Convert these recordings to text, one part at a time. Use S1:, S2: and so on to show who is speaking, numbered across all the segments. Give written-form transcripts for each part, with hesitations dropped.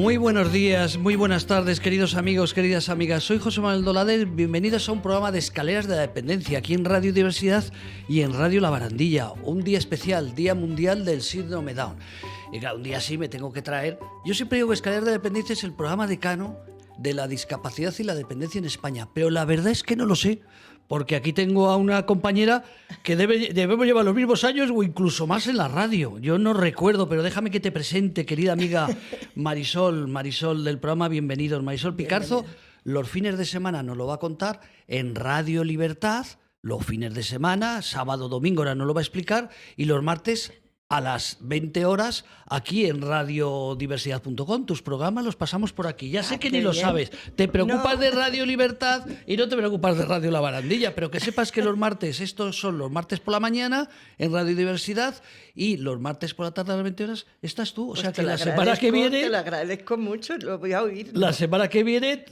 S1: Muy buenos días, muy buenas tardes, queridos amigos, queridas amigas. Soy José Manuel Dolades. Bienvenidos a un programa de Escaleras de la Dependencia aquí en Radio Diversidad y en Radio La Barandilla. Un día especial, Día Mundial del Síndrome Down. Y claro, un día así me tengo que traer. Yo siempre digo que Escaleras de la Dependencia es el programa decano de la discapacidad y la dependencia en España, pero la verdad es que no lo sé, porque aquí tengo a una compañera que debemos llevar los mismos años o incluso más en la radio. Yo no recuerdo, pero déjame que te presente, querida amiga Marisol del programa Bienvenidos. Marisol Picarzo, los fines de semana nos lo va a contar en Radio Libertad, los fines de semana, sábado, domingo, ahora nos lo va a explicar, y los martes a las 20 horas aquí en radiodiversidad.com. Tus programas los pasamos por aquí. Ya sé que ni lo sabes. Te preocupas de Radio Libertad y no te preocupas de Radio La Barandilla, pero que sepas que los martes, estos son los martes por la mañana en Radio Diversidad y los martes por la tarde a las 20 horas estás tú. O sea que la semana que viene...
S2: Te lo agradezco mucho, lo voy a oír.
S1: La semana que viene,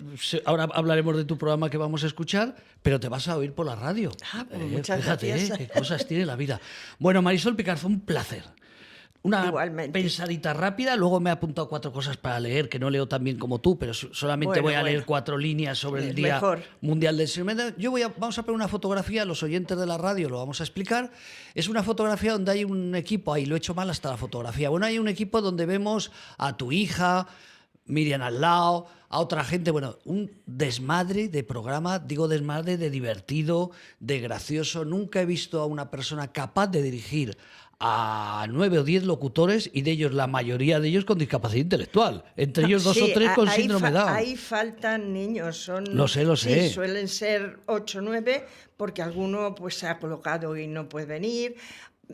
S1: ahora hablaremos de tu programa que vamos a escuchar, pero te vas a oír por la radio.
S2: Pues muchas gracias.
S1: Qué cosas tiene la vida. Bueno, Marisol Picarzo, un placer. Una
S2: Igualmente.
S1: pensadita rápida, luego me he apuntado 4 cosas para leer, que no leo tan bien como tú, pero solamente voy a leer 4 líneas sobre el Día Mundial del Síndrome Down. Vamos a poner una fotografía, los oyentes de la radio lo vamos a explicar. Es una fotografía donde hay un equipo, ahí lo he hecho mal hasta la fotografía. Bueno, hay un equipo donde vemos a tu hija, Miriam al lado, a otra gente, bueno, un desmadre de programa, digo desmadre de divertido, de gracioso. Nunca he visto a una persona capaz de dirigir a 9 o 10 locutores y de ellos, la mayoría de ellos con discapacidad intelectual. Entre ellos 2 o 3 con síndrome Down.
S2: Ahí faltan niños.
S1: Lo sé.
S2: Sí, suelen ser 8 o 9 porque alguno pues se ha colocado y no puede venir.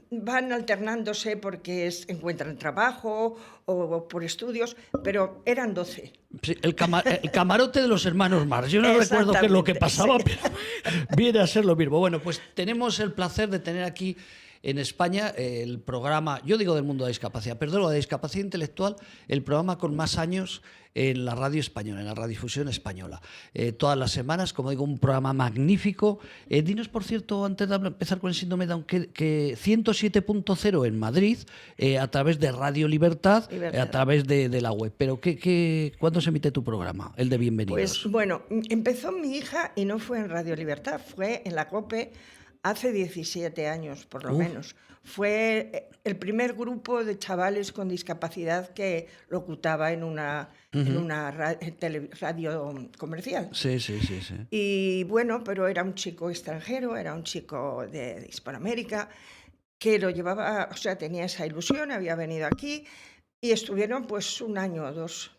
S2: Van alternándose porque encuentran trabajo o por estudios, pero eran 12.
S1: Sí, el camarote de los hermanos Marx. Yo no recuerdo qué es lo que pasaba, pero viene a ser lo mismo. Bueno, pues tenemos el placer de tener aquí en España el programa, yo digo del mundo de la discapacidad, pero de la discapacidad intelectual, el programa con más años en la radio española, en la radiodifusión española. Todas las semanas, como digo, un programa magnífico. Dinos, por cierto, antes de empezar con el síndrome Down, que 107.0 en Madrid, a través de Radio Libertad, a través de la web. Pero ¿cuándo se emite tu programa, el de Bienvenidos?
S2: Pues bueno, empezó mi hija y no fue en Radio Libertad, fue en la COPE. Hace 17 años, por lo menos. Fue el primer grupo de chavales con discapacidad que locutaba en una radio comercial.
S1: Sí.
S2: Y bueno, pero era un chico extranjero, era un chico de Hispanoamérica, que lo llevaba, o sea, tenía esa ilusión, había venido aquí y estuvieron pues 1 año o 2.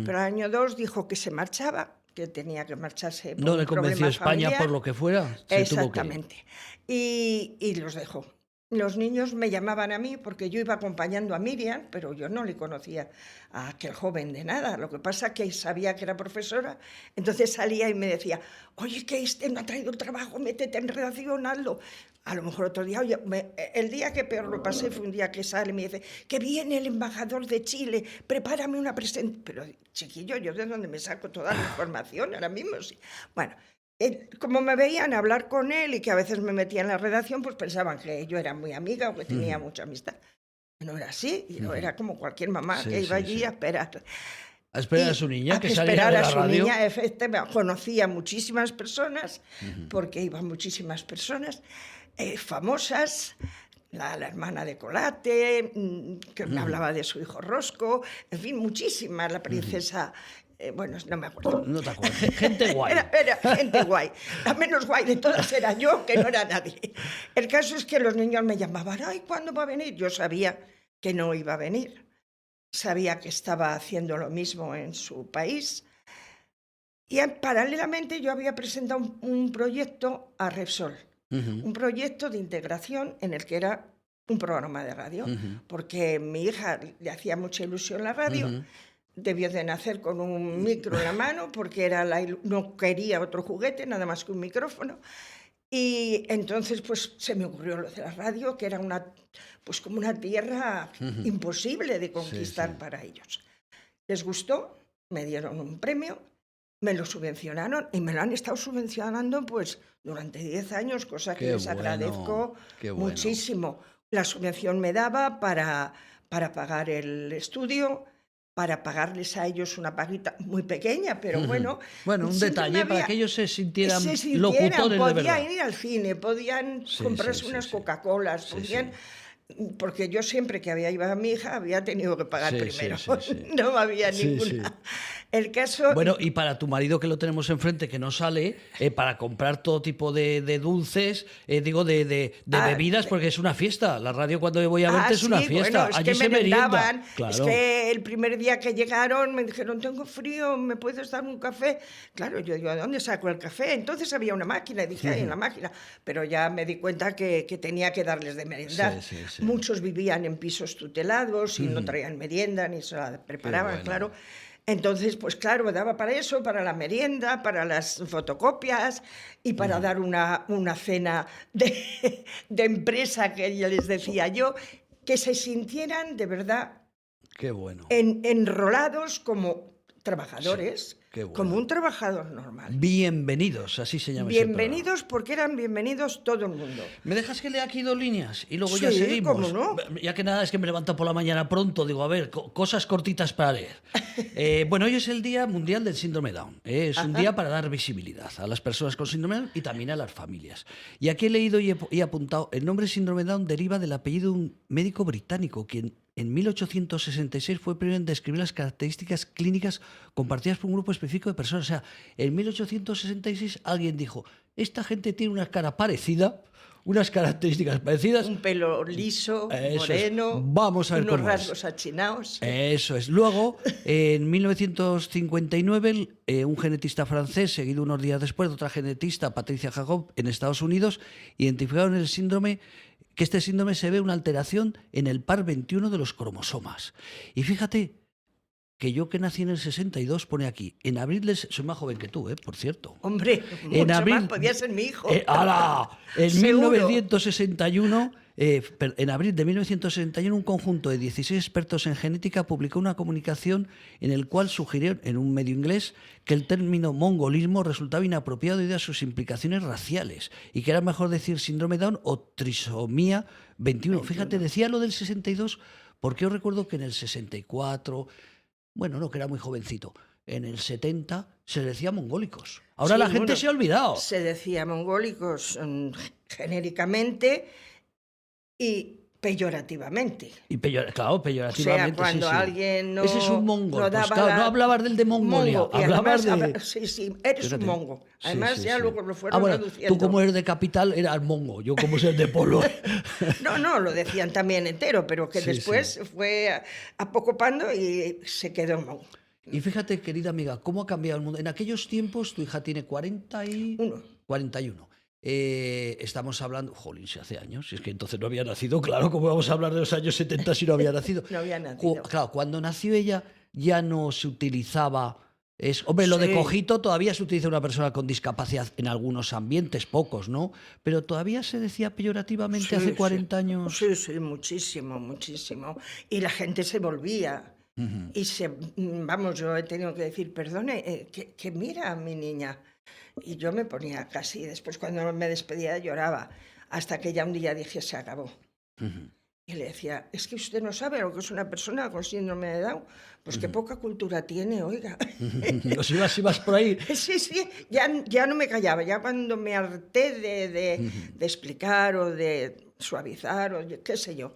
S2: Pero al año 2 dijo que se marchaba, que tenía que marcharse por
S1: no le convenció España
S2: familiar.
S1: Por lo que fuera.
S2: Exactamente. Y los dejó. Los niños me llamaban a mí porque yo iba acompañando a Miriam, pero yo no le conocía a aquel joven de nada. Lo que pasa es que sabía que era profesora, entonces salía y me decía, oye, que no ha traído el trabajo, métete en redacción, hazlo. A lo mejor otro día, oye, el día que peor lo pasé fue un día que sale y me dice, que viene el embajador de Chile, prepárame una presentación. Pero, chiquillo, ¿yo de dónde me saco toda la información ahora mismo? Sí. Bueno, como me veían hablar con él y que a veces me metía en la redacción, pues pensaban que yo era muy amiga o que tenía mucha amistad. No era así, yo era como cualquier mamá que iba allí a esperar.
S1: A esperar a su niña que saliera de la radio.
S2: A su niña, conocía muchísimas personas, porque iban muchísimas personas famosas, la hermana de Colate, que me hablaba de su hijo Rosco, en fin, muchísimas, la princesa... bueno, no me acuerdo.
S1: No te acuerdas. Gente guay.
S2: Era gente guay. La menos guay de todas era yo, que no era nadie. El caso es que los niños me llamaban, ay, ¿cuándo va a venir? Yo sabía que no iba a venir. Sabía que estaba haciendo lo mismo en su país. Y paralelamente yo había presentado un proyecto a Repsol. Un proyecto de integración en el que era un programa de radio. Porque mi hija le hacía mucha ilusión la radio. Debió de nacer con un micro en la mano porque no quería otro juguete, nada más que un micrófono. Y entonces pues se me ocurrió lo de la radio, que era como una tierra imposible de conquistar para ellos. Les gustó, me dieron un premio, me lo subvencionaron y me lo han estado subvencionando pues durante 10 años, cosa que les agradezco muchísimo. La subvención me daba para pagar el estudio, para pagarles a ellos una paguita muy pequeña, pero bueno.
S1: Bueno, un
S2: siempre
S1: detalle para que ellos se sintieran locutores de verdad.
S2: Podían ir al cine, podían comprarse unas Coca-Colas, podían... Porque yo siempre que había llevado a mi hija había tenido que pagar primero. No había ninguna. El caso...
S1: Bueno, y para tu marido que lo tenemos enfrente, que no sale, para comprar todo tipo de dulces, digo, de bebidas, porque es una fiesta. La radio cuando voy a verte es una fiesta.
S2: Bueno,
S1: allí
S2: que
S1: se merienda.
S2: Claro. Es que el primer día que llegaron me dijeron, tengo frío, ¿me puedes dar un café? Claro, yo digo, ¿de dónde saco el café? Entonces había una máquina, y dije, hay una máquina. Pero ya me di cuenta que tenía que darles de merendar. Muchos vivían en pisos tutelados y no traían merienda ni se la preparaban, claro. Entonces, pues claro, daba para eso, para la merienda, para las fotocopias y para dar una cena de empresa, que ya les decía yo, que se sintieran de verdad enrolados como trabajadores. Bueno. Como un trabajador normal.
S1: Bienvenidos, así se llama.
S2: Bienvenidos, porque eran bienvenidos todo el mundo.
S1: ¿Me dejas que lea aquí 2 líneas? Y luego ya seguimos.
S2: ¿Cómo no?
S1: Ya que nada, es que me levanto por la mañana pronto, digo, a ver, cosas cortitas para leer. Bueno, hoy es el Día Mundial del Síndrome Down. Es un día para dar visibilidad a las personas con síndrome Down y también a las familias. Y aquí he leído y he apuntado, el nombre síndrome Down deriva del apellido de un médico británico, quien en 1866 fue el primero en describir las características clínicas compartidas por un grupo específico de personas. O sea, en 1866 alguien dijo, esta gente tiene una cara parecida, unas características parecidas.
S2: Un pelo liso, moreno,
S1: vamos a ver
S2: unos rasgos achinados.
S1: Eso es. Luego, en 1959, un genetista francés, seguido unos días después de otra genetista, Patricia Jacob, en Estados Unidos, identificaron el síndrome, que este síndrome se ve una alteración en el par 21 de los cromosomas. Y fíjate que yo, que nací en el 62, pone aquí, en abril, soy más joven que tú, por cierto.
S2: Hombre, en abril, más, podía ser mi hijo.
S1: ¡Hala! En 1961, en abril de 1961, un conjunto de 16 expertos en genética publicó una comunicación en el cual sugirieron, en un medio inglés, que el término mongolismo resultaba inapropiado debido a sus implicaciones raciales y que era mejor decir síndrome Down o trisomía 21. Fíjate, decía lo del 62 porque yo recuerdo que en el 64... Bueno, no, que era muy jovencito. En el 70 se decía mongólicos. Ahora la gente se ha olvidado.
S2: Se decía mongólicos genéricamente y peyorativamente.
S1: Claro, peyorativamente.
S2: O sea, cuando alguien no...
S1: Ese es un mongol. No hablabas del de Mongolia. Hablabas de...
S2: Sí, eres un mongo. Además, luego lo fueron reduciendo.
S1: Tú, como eres de capital, eras mongo. Yo, como soy de pueblo.
S2: No, lo decían también entero, pero que después fue apocopando y se quedó mongo.
S1: Y fíjate, querida amiga, cómo ha cambiado el mundo. En aquellos tiempos, tu hija tiene 41. Estamos hablando... Jolín, si hace años. Si es que entonces no había nacido. Claro, ¿cómo vamos a hablar de los años 70 si no había nacido?
S2: No había nacido.
S1: Claro, cuando nació ella ya no se utilizaba... Hombre, lo de cojito todavía se utiliza una persona con discapacidad en algunos ambientes, pocos, ¿no? Pero todavía se decía peyorativamente hace 40 años.
S2: Sí, muchísimo. Y la gente se volvía. Y vamos, yo he tenido que decir, perdone, que mira a mi niña. Y yo me ponía casi, después cuando me despedía lloraba, hasta que ya un día dije, se acabó. Y le decía, es que usted no sabe lo que es una persona con síndrome de Down. Pues qué poca cultura tiene, oiga.
S1: Si vas por ahí.
S2: Sí, ya no me callaba. Ya cuando me harté de explicar o de suavizar o qué sé yo.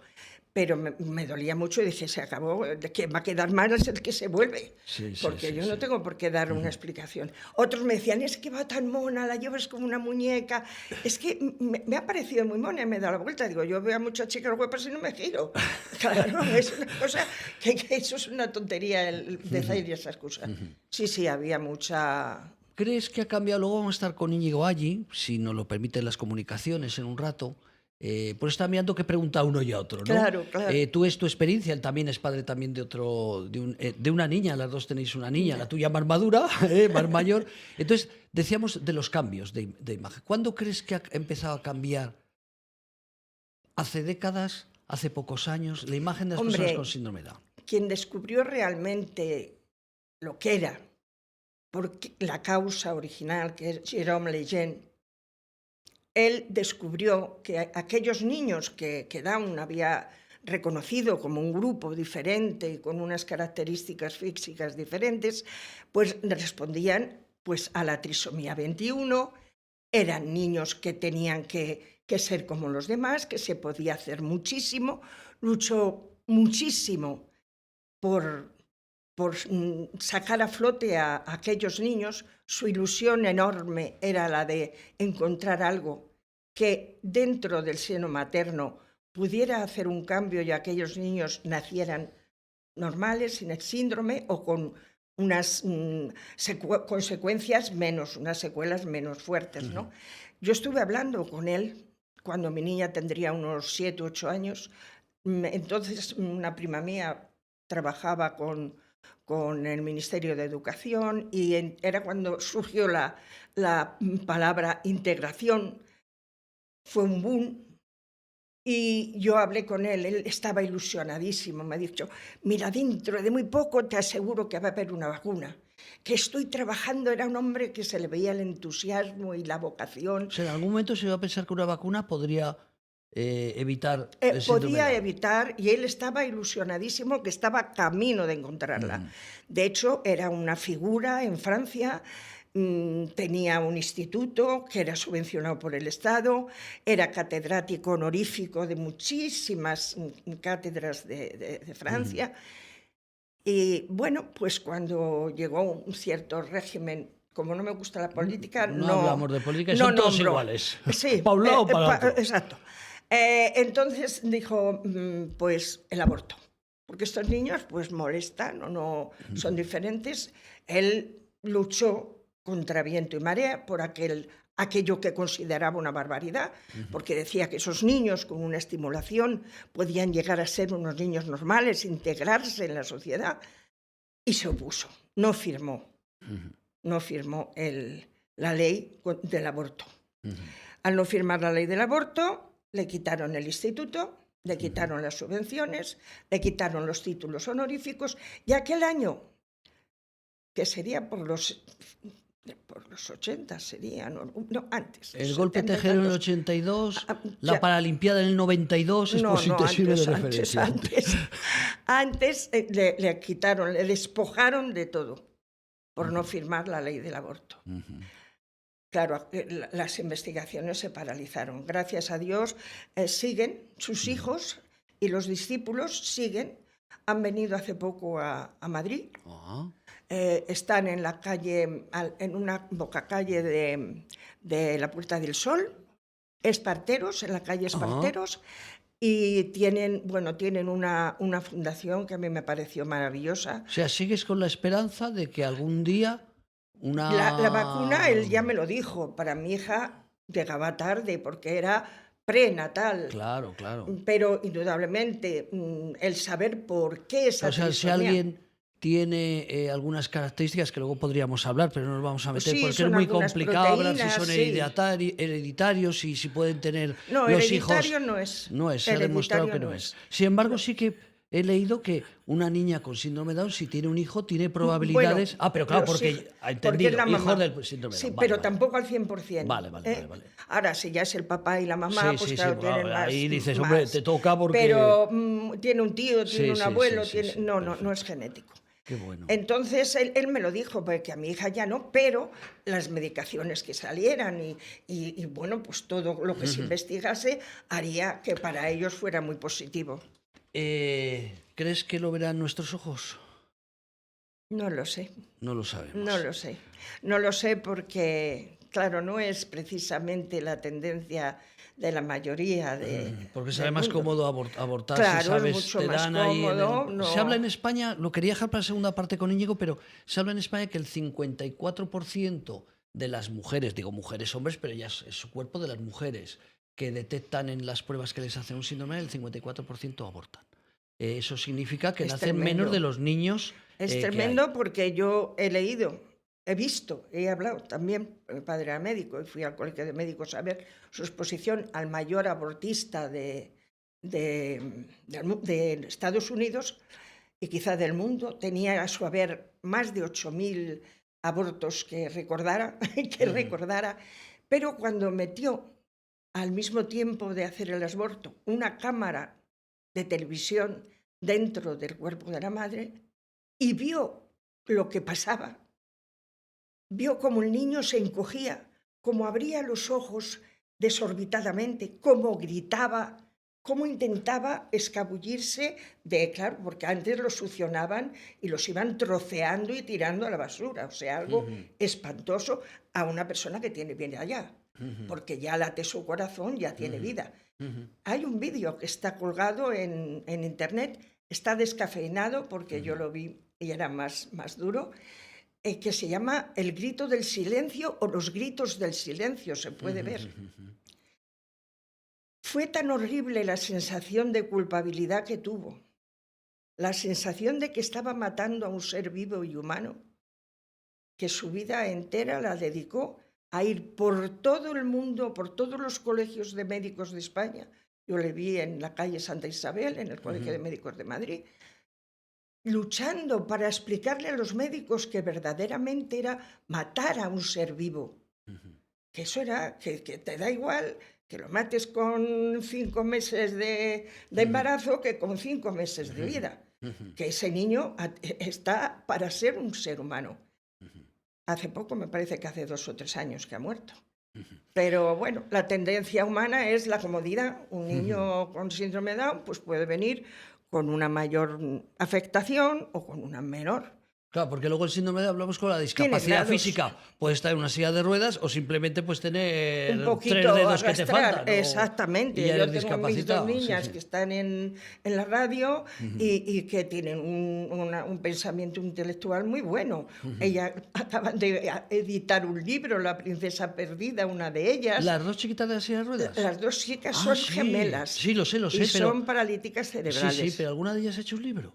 S2: Pero me dolía mucho y dije, se acabó, que va a quedar mal es el que se vuelve. Porque yo no tengo por qué dar una explicación. Otros me decían, es que va tan mona, la llevas como una muñeca. Es que me ha parecido muy mona y me da la vuelta. Digo, yo veo a muchas chicas guapas y no me giro. Claro, es una cosa, que eso es una tontería el decir esas cosas. Sí, había mucha...
S1: ¿Crees que ha cambiado? Luego vamos a estar con Íñigo allí, si nos lo permiten las comunicaciones en un rato. Por eso está mirando que pregunta uno y a otro, ¿no?
S2: Claro.
S1: Tú es tu experiencia, él también es padre también de una niña, las dos tenéis una niña, la tuya más madura, más mayor. Entonces, decíamos de los cambios de imagen. ¿Cuándo crees que ha empezado a cambiar? ¿Hace décadas? ¿Hace pocos años? La imagen de las personas con síndrome Down.
S2: Quien descubrió realmente lo que era, porque la causa original, que es Jérôme Lejeune, él descubrió que aquellos niños que Down había reconocido como un grupo diferente, con unas características físicas diferentes, pues respondían pues, a la trisomía 21, eran niños que tenían que ser como los demás, que se podía hacer muchísimo, luchó muchísimo por sacar a flote a aquellos niños. Su ilusión enorme era la de encontrar algo que dentro del seno materno pudiera hacer un cambio y aquellos niños nacieran normales, sin el síndrome o con unas consecuencias menos, unas secuelas menos fuertes, ¿no? Yo estuve hablando con él cuando mi niña tendría unos 7 u 8 años. Entonces una prima mía trabajaba con el Ministerio de Educación y era cuando surgió la palabra integración. Fue un boom. Y yo hablé con él estaba ilusionadísimo, me ha dicho, mira, dentro de muy poco te aseguro que va a haber una vacuna, que estoy trabajando. Era un hombre que se le veía el entusiasmo y la vocación.
S1: O sea, en algún momento se iba a pensar que una vacuna podría evitar el síndrome
S2: Podía
S1: de Down.
S2: evitar, y él estaba ilusionadísimo que estaba camino de encontrarla. De hecho, era una figura en Francia. Tenía un instituto que era subvencionado por el Estado, era catedrático honorífico de muchísimas cátedras de Francia. Y bueno, pues cuando llegó un cierto régimen, como no me gusta la política,
S1: No hablamos de política,
S2: no
S1: son todos
S2: nombro.
S1: iguales.
S2: Sí,
S1: Pa' un lado o para otro.
S2: exacto. Entonces dijo, pues el aborto, porque estos niños pues molestan o no son diferentes. Él luchó contra viento y marea por aquello que consideraba una barbaridad, porque decía que esos niños con una estimulación podían llegar a ser unos niños normales, integrarse en la sociedad, y se opuso, no firmó la ley del aborto. Al no firmar la ley del aborto, le quitaron el instituto, le quitaron las subvenciones, le quitaron los títulos honoríficos, y aquel año, que sería por los 80 sería, no antes.
S1: El golpe Tejero en el 82, la Paralimpiada en el 92, es por si te sirve de referencia.
S2: Antes le quitaron, le despojaron de todo por no firmar la ley del aborto. Claro, las investigaciones se paralizaron. Gracias a Dios siguen, sus hijos y los discípulos siguen. Han venido hace poco a Madrid. Están en la calle, en una bocacalle de la Puerta del Sol, Esparteros, en la calle Esparteros, y tienen una fundación que a mí me pareció maravillosa.
S1: O sea, ¿sigues con la esperanza de que algún día
S2: La vacuna, él ya me lo dijo, para mi hija llegaba tarde porque era prenatal.
S1: Claro, claro.
S2: Pero indudablemente el saber por qué esa
S1: trisomía. O sea, si alguien tiene algunas características que luego podríamos hablar, pero no nos vamos a meter porque es muy complicado hablar si son hereditarios y si pueden tener los hijos. No es, se ha demostrado que no es. Sin embargo, sí que he leído que una niña con síndrome de Down, si tiene un hijo, tiene probabilidades... pero claro, porque ha entendido, hijos del síndrome de Down.
S2: Sí, pero tampoco al 100%.
S1: Vale.
S2: Ahora, si ya es el papá y la mamá, pues claro, tienen más.
S1: Ahí dices, hombre, te toca porque...
S2: Pero tiene un tío, tiene un abuelo, no es genético.
S1: Qué bueno.
S2: Entonces, él me lo dijo, porque a mi hija ya no, pero las medicaciones que salieran y bueno, pues todo lo que se investigase haría que para ellos fuera muy positivo.
S1: ¿Crees que lo verán nuestros ojos?
S2: No lo sé.
S1: No lo sabemos.
S2: No lo sé. No lo sé porque, claro, no es precisamente la tendencia de la mayoría de...
S1: Porque sale más cómodo abortar,
S2: claro,
S1: ¿sabes?
S2: es mucho más cómodo. No.
S1: Se habla en España, lo quería dejar para la segunda parte con Íñigo, pero se habla en España que el 54% de las mujeres, digo mujeres, hombres, pero ya es su cuerpo de las mujeres, que detectan en las pruebas que les hacen un síndrome, el 54% abortan. Eso significa que nacen menos de los niños.
S2: Es tremendo porque yo he leído, he visto, he hablado también, mi padre era médico y fui al colegio de médicos a ver su exposición al mayor abortista de Estados Unidos y quizá del mundo. Tenía a su haber más de 8.000 abortos que recordara, pero cuando metió al mismo tiempo de hacer el aborto una cámara de televisión dentro del cuerpo de la madre y vio lo que pasaba. Vio cómo el niño se encogía, cómo abría los ojos desorbitadamente, cómo gritaba, cómo intentaba escabullirse de, claro, porque antes los succionaban y los iban troceando y tirando a la basura, o sea, algo espantoso a una persona que tiene vida ya, porque ya late su corazón, ya tiene vida. Hay un vídeo que está colgado en internet, está descafeinado porque yo lo vi y era más duro, que se llama El grito del silencio o Los gritos del silencio, se puede ver. Fue tan horrible la sensación de culpabilidad que tuvo, la sensación de que estaba matando a un ser vivo y humano, que su vida entera la dedicó a ir por todo el mundo, por todos los colegios de médicos de España. Yo le vi en la calle Santa Isabel, en el Colegio de Médicos de Madrid, luchando para explicarle a los médicos que verdaderamente era matar a un ser vivo. Que eso era, que te da igual que lo mates con 5 meses de embarazo que con 5 meses de vida. Que ese niño está para ser un ser humano. Hace poco, me parece que hace 2 o 3 años que ha muerto. Pero bueno, la tendencia humana es la comodidad. Un niño con síndrome de Down pues puede venir con una mayor afectación o con una menor.
S1: Claro, porque luego el síndrome de Down, hablamos con la discapacidad física. Puede estar en una silla de ruedas o simplemente pues tener
S2: un poquito
S1: 3 dedos que te faltan.
S2: Exactamente.
S1: Y
S2: yo tengo mis 2 niñas que están en la radio y que tienen un pensamiento intelectual muy bueno. Ellas acaban de editar un libro, La princesa perdida, una de ellas.
S1: ¿Las 2 chiquitas de la silla de ruedas?
S2: Las 2 chicas son gemelas.
S1: Sí, lo sé.
S2: Y son paralíticas cerebrales.
S1: Sí, pero ¿alguna de ellas ha hecho un libro?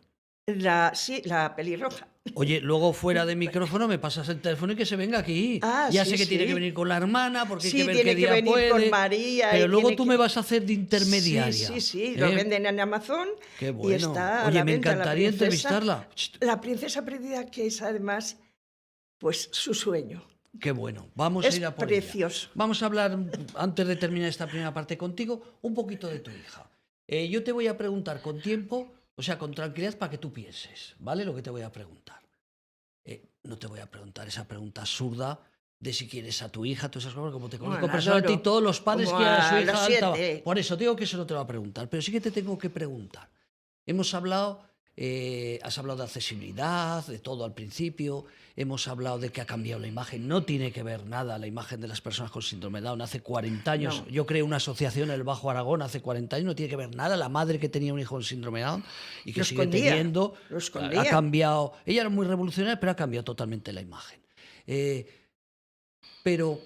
S2: Sí, la pelirroja.
S1: Oye, luego fuera de micrófono me pasas el teléfono y que se venga aquí. Ya sé que tiene que venir con la hermana porque hay que ver qué día puede.
S2: Con María.
S1: Pero luego tú me vas a hacer de intermediaria.
S2: Sí. Lo venden en Amazon.
S1: Qué bueno.
S2: Y está
S1: Oye, me encantaría entrevistarla.
S2: La princesa perdida, que es además pues su sueño.
S1: Qué bueno. Vamos a ir a por ella.
S2: Es precioso.
S1: Vamos a hablar, antes de terminar esta primera parte contigo, un poquito de tu hija. Yo te voy a preguntar con tiempo, o sea, con tranquilidad para que tú pienses, ¿vale? Lo que te voy a preguntar. No te voy a preguntar esa pregunta absurda de si quieres a tu hija, todas esas cosas, como te conozco personalmente y todos los padres quieren a su hija alta. Por eso digo que eso no te lo voy a preguntar, pero sí que te tengo que preguntar. Hemos hablado, has hablado de accesibilidad, de todo al principio, hemos hablado de que ha cambiado la imagen, no tiene que ver nada la imagen de las personas con síndrome de Down. Hace 40 años, yo creé una asociación en el Bajo Aragón, hace 40 años, no tiene que ver nada la madre que tenía un hijo con síndrome de Down y que sigue teniendo, ha cambiado, ella era muy revolucionaria, pero ha cambiado totalmente la imagen. Pero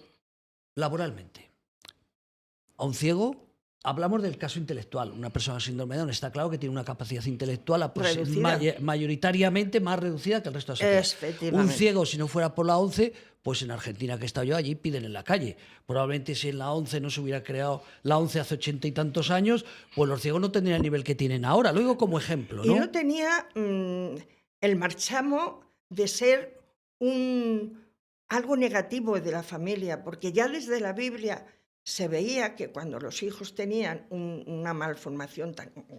S1: laboralmente, a un ciego, hablamos del caso intelectual. Una persona con síndrome de Down está claro que tiene una capacidad intelectual mayoritariamente más reducida que el resto de la sociedad. Un ciego, si no fuera por la ONCE, pues en Argentina, que he estado yo, allí piden en la calle. Probablemente si en la ONCE no se hubiera creado la ONCE hace 80 y tantos años, pues los ciegos no tendrían el nivel que tienen ahora. Lo digo como ejemplo, ¿no?
S2: Y no tenía el marchamo de ser algo negativo de la familia, porque ya desde la Biblia se veía que cuando los hijos tenían una malformación,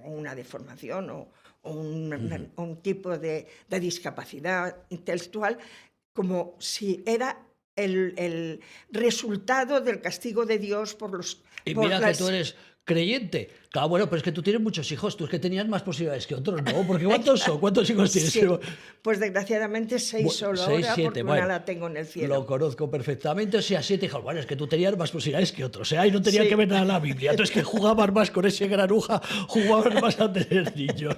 S2: una deformación o un tipo de discapacidad intelectual, como si era el resultado del castigo de Dios por los...
S1: Y mira que tú eres creyente. Claro, bueno, pero es que tú tienes muchos hijos. Tú es que tenías más posibilidades que otros, ¿no? Porque ¿cuántos son? ¿Cuántos hijos tienes?
S2: Sí, pues desgraciadamente 6 solo 6, ahora, 7, porque una la tengo en el cielo.
S1: Lo conozco perfectamente. O sea, 7 hijos. Bueno, es que tú tenías más posibilidades que otros. Y no tenía que ver nada en la Biblia. Entonces que jugabas más con ese granuja, jugabas más a tener niños.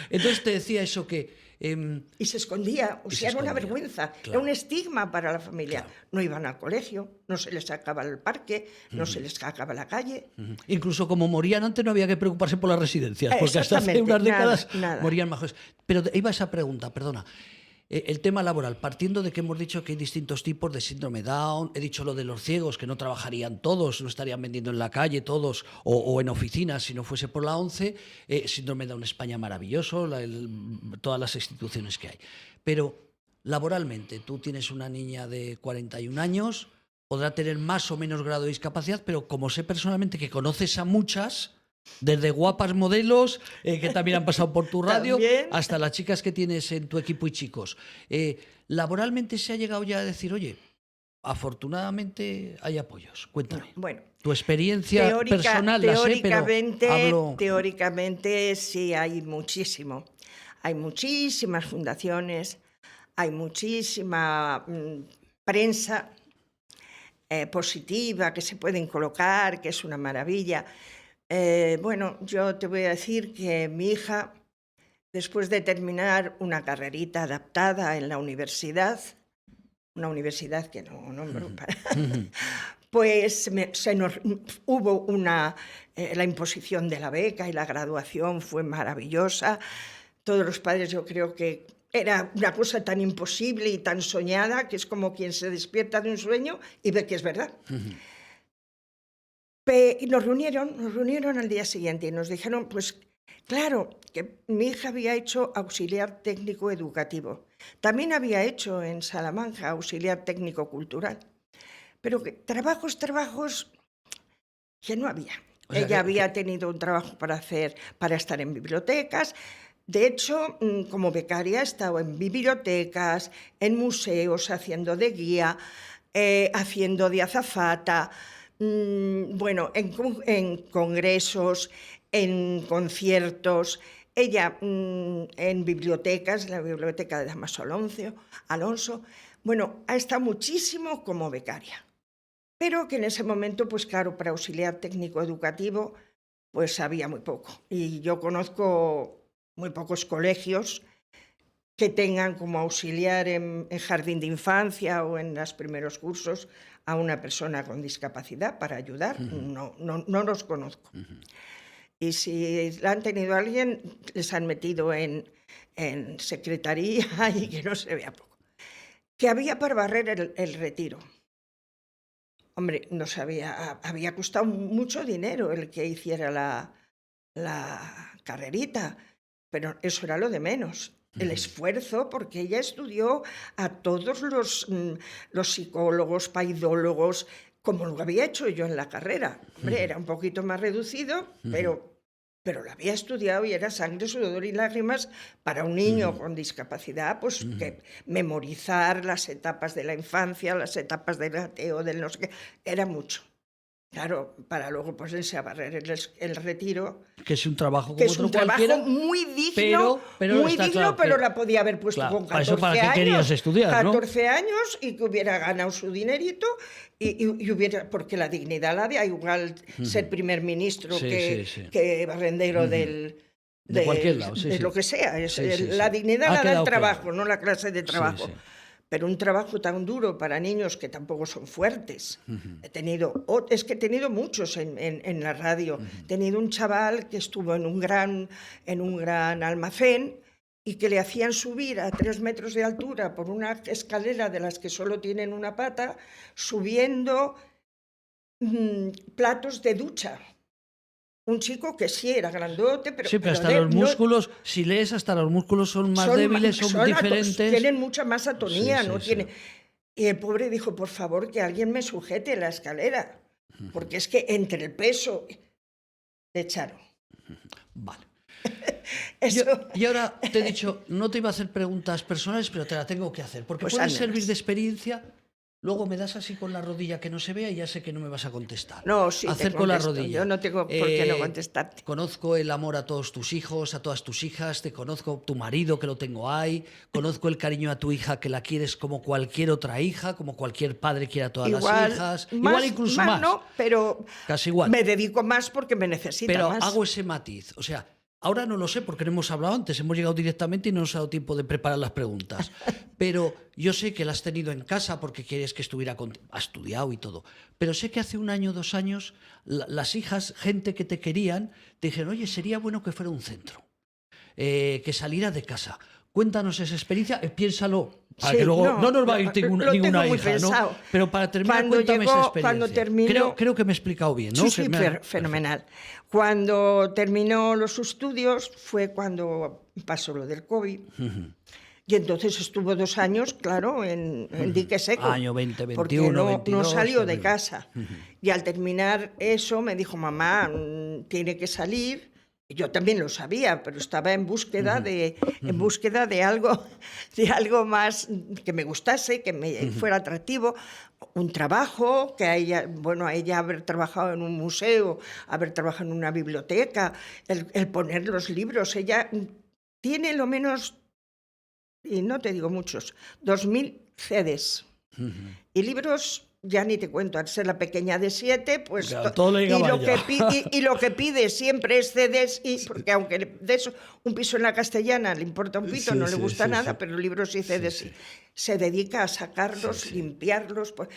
S1: Entonces te decía eso que...
S2: y se escondía, o sea, era una vergüenza, era un estigma para la familia. No iban al colegio, no se les sacaba al parque, no se les sacaba a la calle.
S1: Incluso como morían antes no había que preocuparse por las residencias, porque hasta hace unas décadas morían majos. Pero iba a esa pregunta, perdona. El tema laboral, partiendo de que hemos dicho que hay distintos tipos de síndrome Down, he dicho lo de los ciegos, que no trabajarían todos, no estarían vendiendo en la calle todos o en oficinas si no fuese por la ONCE, síndrome Down España maravilloso, todas las instituciones que hay. Pero laboralmente, tú tienes una niña de 41 años, podrá tener más o menos grado de discapacidad, pero como sé personalmente que conoces a muchas, Desde guapas modelos, que también han pasado por tu radio,
S2: También.
S1: hasta las chicas que tienes en tu equipo y chicos. Laboralmente se ha llegado ya a decir, oye, afortunadamente hay apoyos. Cuéntame.
S2: Bueno,
S1: Tu experiencia personal, la sé, pero hablo...
S2: teóricamente sí hay muchísimo. Hay muchísimas fundaciones, hay muchísima prensa positiva que se pueden colocar, que es una maravilla. Bueno, yo te voy a decir que mi hija, después de terminar una carrerita adaptada en la universidad, una universidad que no nombro, pues hubo la imposición de la beca y la graduación fue maravillosa. Todos los padres, yo creo que era una cosa tan imposible y tan soñada que es como quien se despierta de un sueño y ve que es verdad. Y nos reunieron al día siguiente y nos dijeron, pues claro, que mi hija había hecho auxiliar técnico educativo. También había hecho en Salamanca auxiliar técnico cultural. Pero que trabajos que no había. O sea, ella había tenido un trabajo para estar en bibliotecas. De hecho, como becaria he estado en bibliotecas, en museos, haciendo de guía, haciendo de azafata, bueno, en congresos, en conciertos. Ella en bibliotecas, en la biblioteca de Damaso Alonso. Bueno, ha estado muchísimo como becaria. Pero que en ese momento, pues claro, para auxiliar técnico educativo, pues había muy poco. Y yo conozco muy pocos colegios que tengan como auxiliar en jardín de infancia o en los primeros cursos a una persona con discapacidad para ayudar. No los conozco. Y si la han tenido alguien, les han metido en secretaría y que no se vea poco. Que había para barrer el retiro. Hombre, había costado mucho dinero el que hiciera la carrerita, pero eso era lo de menos. El esfuerzo, porque ella estudió a todos los psicólogos, paidólogos, como lo había hecho yo en la carrera. Hombre, era un poquito más reducido, pero lo había estudiado y era sangre, sudor y lágrimas para un niño con discapacidad, pues que memorizar las etapas de la infancia, las etapas del gateo, del no sé qué, era mucho. Claro, para luego ponerse a barrer el retiro.
S1: Que es un trabajo como
S2: que es un
S1: otro cualquiera,
S2: trabajo muy digno, pero la podía haber puesto con 14
S1: eso para
S2: años.
S1: qué querías estudiar, ¿no?
S2: 14 años y que hubiera ganado su dinerito y hubiera, porque la dignidad la da igual ser primer ministro que barrendero de
S1: cualquier lado,
S2: de lo que sea. La dignidad la da el trabajo, claro. No la clase de trabajo. Pero un trabajo tan duro para niños que tampoco son fuertes. He tenido muchos en la radio. He tenido un chaval que estuvo en un gran almacén y que le hacían subir a 3 metros de altura por una escalera de las que solo tienen una pata, subiendo platos de ducha. Un chico que sí era grandote, pero...
S1: Sí, pero hasta los músculos, si lees, hasta los músculos son más débiles, son diferentes.
S2: Tienen mucha más atonía, tiene... Y el pobre dijo, por favor, que alguien me sujete la escalera, porque es que entre el peso... Le echaron.
S1: Vale.
S2: Eso...
S1: Y ahora te he dicho, no te iba a hacer preguntas personales, pero te la tengo que hacer, porque
S2: pues
S1: puede servir de experiencia. Luego me das así con la rodilla que no se vea y ya sé que no me vas a contestar.
S2: No, sí,
S1: hacer con la rodilla.
S2: Yo no tengo por qué no contestarte.
S1: Conozco el amor a todos tus hijos, a todas tus hijas, te conozco tu marido que lo tengo ahí, conozco el cariño a tu hija que la quieres como cualquier otra hija, como cualquier padre quiere a todas las hijas. Igual incluso más.
S2: No, pero
S1: casi igual.
S2: Me dedico más porque me necesita
S1: pero
S2: más.
S1: Pero hago ese matiz, o sea... Ahora no lo sé porque no hemos hablado antes, hemos llegado directamente y no nos ha dado tiempo de preparar las preguntas. Pero yo sé que la has tenido en casa porque quieres que estuviera contigo, ha estudiado y todo. Pero sé que hace 1 año, 2 años, las hijas, gente que te querían, te dijeron, oye, sería bueno que fuera un centro, que saliera de casa. Cuéntanos esa experiencia, piénsalo, para que luego no nos va a ir ninguna hija, ¿no? Pero para terminar, cuéntame esa experiencia.
S2: Cuando terminó,
S1: creo que me he explicado bien, ¿no?
S2: Sí, fenomenal. Cuando terminó los estudios fue cuando pasó lo del COVID Y entonces estuvo 2 años, claro, en dique seco.
S1: Año 20, 21,
S2: porque no
S1: 22,
S2: salió de
S1: horrible.
S2: casa. Y al terminar eso me dijo, mamá, tiene que salir. Y yo también lo sabía, pero estaba en búsqueda de algo más que me gustase, que me fuera atractivo, un trabajo, que a ella haber trabajado en un museo, haber trabajado en una biblioteca, el poner los libros. Ella tiene lo menos, y no te digo muchos, 2000 CDs. Y libros, ya ni te cuento, al ser la pequeña de 7, pues...
S1: Claro, todo le llegaba
S2: y lo que pide siempre es CDs, porque aunque de eso un piso en la Castellana le importa un pito,
S1: Sí,
S2: no le
S1: sí,
S2: gusta
S1: sí,
S2: nada,
S1: sí.
S2: pero libros y CDs sí. Se dedica a sacarlos, limpiarlos. Pues.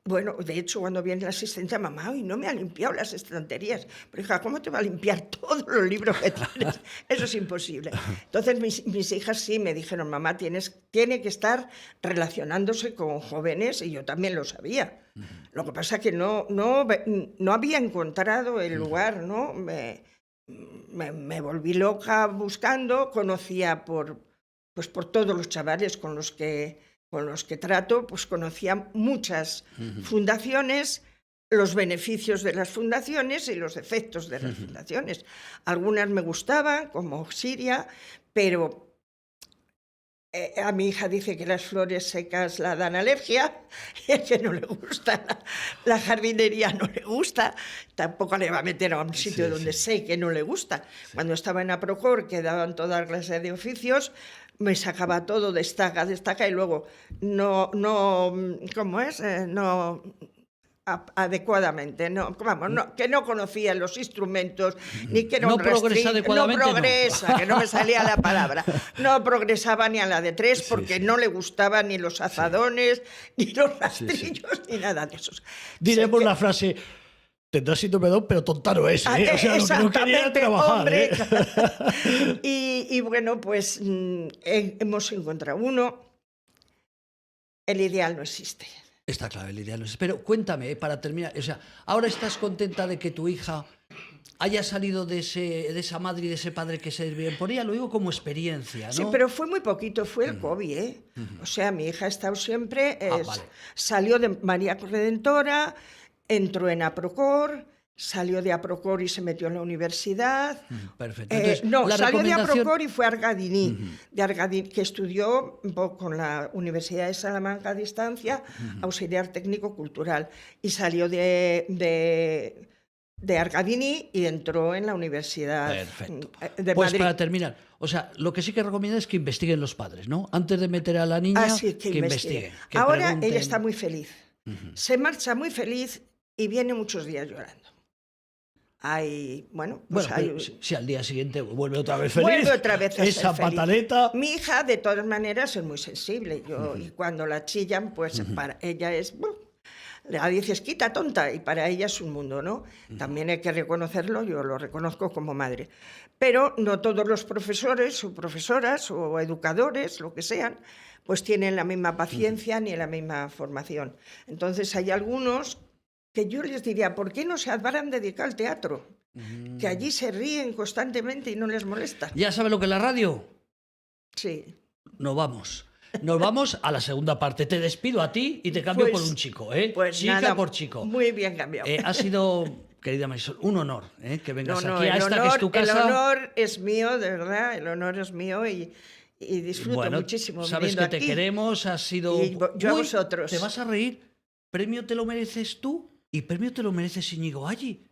S2: Bueno, de hecho, cuando viene la asistente, mamá, hoy no me ha limpiado las estanterías. Pero hija, ¿cómo te va a limpiar todos los libros que tienes? Eso es imposible. Entonces mis hijas sí me dijeron, mamá, tiene que estar relacionándose con jóvenes, y yo también lo sabía. Lo que pasa es que no había encontrado el lugar, ¿no? Me volví loca buscando, conocía por todos los chavales con los que trato, pues conocía muchas fundaciones, los beneficios de las fundaciones y los efectos de las fundaciones. Algunas me gustaban, como Siria, pero a mi hija dice que las flores secas la dan alergia, y es que no le gusta la jardinería, no le gusta, tampoco le va a meter a un sitio donde sé que no le gusta. Cuando estaba en Aprocor, que daban toda clase de oficios, me sacaba todo, destaca, y luego no adecuadamente, que no conocía los instrumentos, ni que
S1: no progresa adecuadamente.
S2: Que no me salía la palabra. No progresaba ni a la de 3 porque no le gustaban ni los azadones, ni los rastrillos, ni nada de esos.
S1: Diremos la frase... Tendrá síndrome de Down, pero tonta no es, ¿eh? O sea, lo que no quería era trabajar,
S2: hombre.
S1: ¿eh?
S2: Y bueno, pues hemos encontrado uno. El ideal no existe.
S1: Está claro, el ideal no existe. Pero cuéntame, para terminar, o sea, ¿ahora estás contenta de que tu hija haya salido de esa madre y de ese padre que se bien ponía? Lo digo como experiencia, ¿no?
S2: Sí, pero fue muy poquito, fue el COVID, ¿eh? O sea, mi hija ha estado siempre...
S1: Vale.
S2: Salió de María Redentora, entró en Aprocor, salió de Aprocor y se metió en la universidad.
S1: Perfecto. Entonces,
S2: salió de Aprocor y fue a Argadini, que estudió con la Universidad de Salamanca a distancia, auxiliar técnico cultural. Y salió de Argadini y entró en la Universidad de
S1: pues
S2: Madrid.
S1: Para terminar, o sea, lo que sí que recomiendo es que investiguen los padres, ¿no? Antes de meter a la niña, que investiguen. Que
S2: ahora
S1: pregunten.
S2: ella está muy feliz. Se marcha muy feliz y viene muchos días llorando.
S1: Si al día siguiente vuelve otra vez feliz.
S2: Vuelve otra vez a
S1: esa
S2: ser feliz.
S1: pataleta.
S2: Mi hija, de todas maneras, es muy sensible. Y cuando la chillan, pues para ella es... La dices, quita, tonta, y para ella es un mundo, ¿no? También hay que reconocerlo, yo lo reconozco como madre. Pero no todos los profesores o profesoras o educadores, lo que sean, pues tienen la misma paciencia ni la misma formación. Entonces hay algunos que yo les diría, ¿por qué no se habrán dedicado al teatro? Que allí se ríen constantemente y no les molesta.
S1: ¿Ya sabe lo que es la radio?
S2: Sí.
S1: Nos vamos a la segunda parte. Te despido a ti y te cambio por un chico, ¿eh?
S2: Pues
S1: chica
S2: nada,
S1: por chico.
S2: Muy bien cambiado.
S1: Ha sido, querida Marisol, un honor que vengas aquí a
S2: que
S1: es tu casa.
S2: El honor es mío, de verdad, el honor es mío y disfruto muchísimo.
S1: Sabes que
S2: aquí.
S1: Te queremos, has sido...
S2: Y yo a vosotros.
S1: Te vas a reír. Premio te lo mereces tú y premio te lo mereces Íñigo Allí.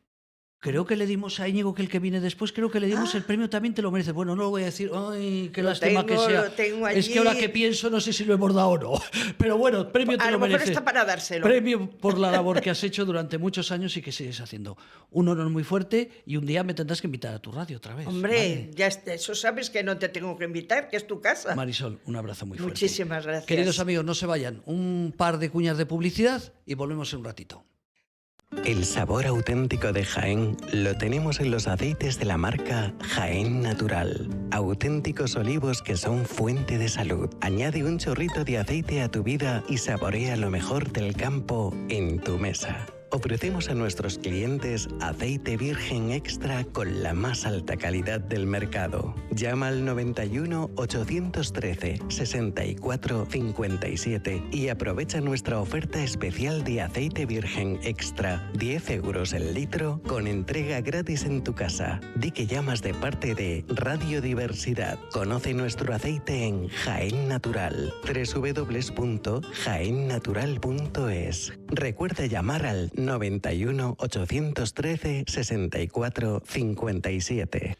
S1: Creo que le dimos a Íñigo, que el que viene después, creo que le dimos el premio, también te lo mereces. Bueno, no lo voy a decir, ay, qué lástima que sea.
S2: Lo tengo allí.
S1: Es que ahora que pienso, no sé si lo hemos dado o no. Pero bueno, premio te lo mereces.
S2: A lo mejor está para dárselo.
S1: Premio por la labor que has hecho durante muchos años y que sigues haciendo. Un honor muy fuerte y un día me tendrás que invitar a tu radio otra vez.
S2: Hombre,
S1: ¿vale?
S2: ya eso sabes que no te tengo que invitar, que es tu casa.
S1: Marisol, un abrazo muy fuerte.
S2: Muchísimas gracias.
S1: Queridos amigos, no se vayan. Un par de cuñas de publicidad y volvemos en un ratito.
S3: El sabor auténtico de Jaén lo tenemos en los aceites de la marca Jaén Natural. Auténticos olivos que son fuente de salud. Añade un chorrito de aceite a tu vida y saborea lo mejor del campo en tu mesa. Ofrecemos a nuestros clientes aceite virgen extra con la más alta calidad del mercado. Llama al 91 813 64 57 y aprovecha nuestra oferta especial de aceite virgen extra, 10 euros el litro, con entrega gratis en tu casa. Di que llamas de parte de Radiodiversidad. Conoce nuestro aceite en Jaén Natural, www.jaennatural.es. Recuerda llamar al 91 813 64 57.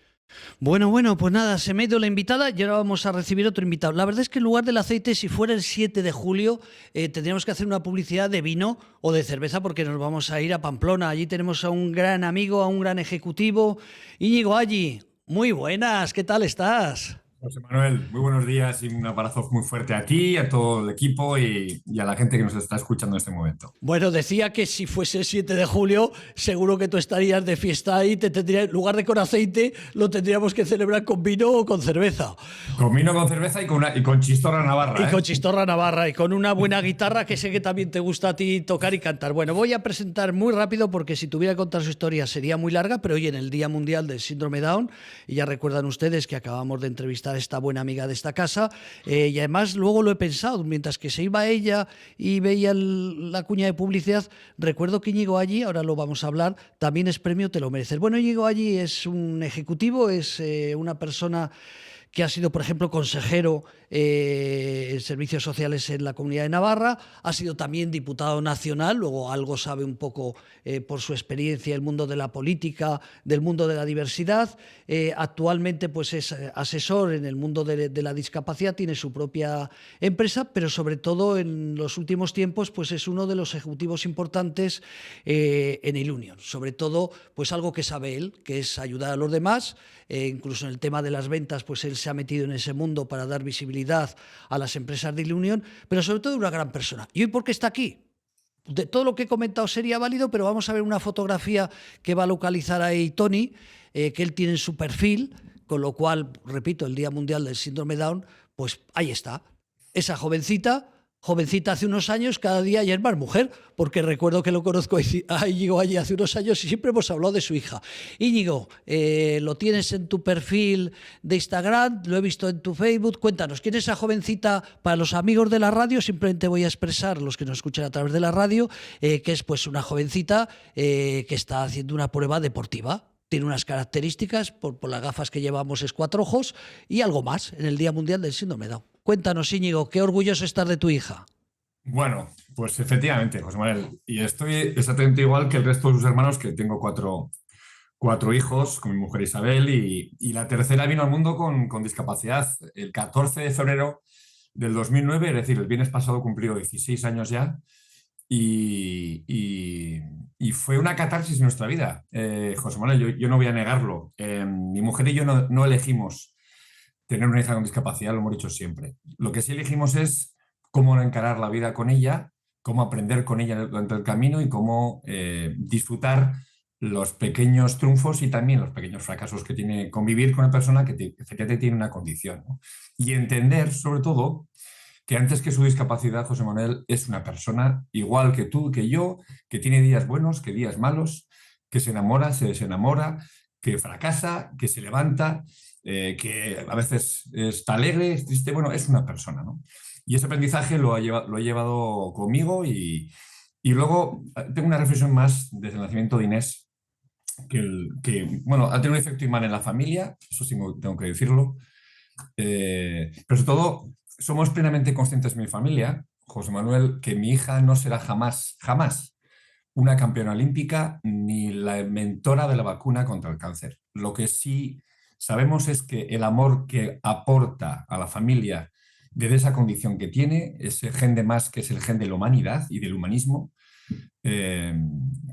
S1: Bueno, pues nada, se me ha ido la invitada y ahora vamos a recibir otro invitado. La verdad es que en lugar del aceite, si fuera el 7 de julio, tendríamos que hacer una publicidad de vino o de cerveza porque nos vamos a ir a Pamplona. Allí tenemos a un gran amigo, a un gran ejecutivo, Íñigo Alli. Muy buenas, ¿qué tal estás?
S4: José Manuel, muy buenos días y un abrazo muy fuerte a ti, a todo el equipo y a la gente que nos está escuchando en este momento.
S1: Bueno, decía que si fuese el 7 de julio, seguro que tú estarías de fiesta y en lugar de con aceite, lo tendríamos que celebrar con vino o con cerveza.
S4: Con vino, con cerveza y con chistorra navarra.
S1: Y con chistorra navarra y con una buena guitarra que sé que también te gusta a ti tocar y cantar. Bueno, voy a presentar muy rápido porque si tuviera que contar su historia sería muy larga, pero hoy en el Día Mundial del Síndrome Down, y ya recuerdan ustedes que acabamos de entrevistar a esta buena amiga de esta casa, y además luego lo he pensado, mientras que se iba ella y veía la cuña de publicidad, recuerdo que Íñigo Alli, ahora lo vamos a hablar, también es premio Te lo mereces. Bueno, Íñigo Alli es un ejecutivo, es una persona que ha sido, por ejemplo, consejero en servicios sociales en la Comunidad de Navarra, ha sido también diputado nacional, luego algo sabe un poco por su experiencia el mundo de la política, del mundo de la diversidad, actualmente pues es asesor en el mundo de la discapacidad, tiene su propia empresa, pero sobre todo en los últimos tiempos pues es uno de los ejecutivos importantes en Ilunion, sobre todo pues algo que sabe él, que es ayudar a los demás, incluso en el tema de las ventas pues él se ha metido en ese mundo para dar visibilidad a las empresas de Ilunion, pero sobre todo una gran persona. ¿Y hoy por qué está aquí? De todo lo que he comentado sería válido, pero vamos a ver una fotografía que va a localizar ahí Tony, que él tiene en su perfil, con lo cual, repito, el Día Mundial del Síndrome Down, pues ahí está. Esa jovencita hace unos años, cada día ya es más mujer, porque recuerdo que lo conozco a Íñigo Alli hace unos años y siempre hemos hablado de su hija. Íñigo, lo tienes en tu perfil de Instagram, lo he visto en tu Facebook. Cuéntanos, ¿quién es esa jovencita? Para los amigos de la radio, simplemente voy a expresar, los que nos escuchan a través de la radio, que es pues una jovencita que está haciendo una prueba deportiva. Tiene unas características, por las gafas que llevamos es 4 ojos, y algo más en el Día Mundial del Síndrome Down. Cuéntanos, Íñigo, qué orgulloso estás de tu hija.
S4: Bueno, pues efectivamente, José Manuel, y estoy exactamente igual que el resto de sus hermanos, que tengo cuatro hijos con mi mujer Isabel, y la tercera vino al mundo con discapacidad el 14 de febrero del 2009, es decir, el viernes pasado cumplió 16 años ya, y fue una catarsis en nuestra vida. José Manuel, yo no voy a negarlo. Mi mujer y yo no elegimos tener una hija con discapacidad, lo hemos dicho siempre. Lo que sí elegimos es cómo encarar la vida con ella, cómo aprender con ella durante el camino y cómo disfrutar los pequeños triunfos y también los pequeños fracasos que tiene convivir con una persona que efectivamente tiene una condición, ¿no? Y entender, sobre todo, que antes que su discapacidad, José Manuel, es una persona igual que tú, que yo, que tiene días buenos, que días malos, que se enamora, se desenamora, que fracasa, que se levanta, que a veces está alegre, es triste, bueno, es una persona, ¿no? Y ese aprendizaje lo he llevado conmigo y luego tengo una reflexión más desde el nacimiento de Inés, bueno, ha tenido un efecto imán en la familia, eso sí tengo que decirlo, pero sobre todo somos plenamente conscientes en mi familia, José Manuel, que mi hija no será jamás una campeona olímpica ni la mentora de la vacuna contra el cáncer. Lo que sí sabemos es que el amor que aporta a la familia desde esa condición que tiene, ese gen de más que es el gen de la humanidad y del humanismo,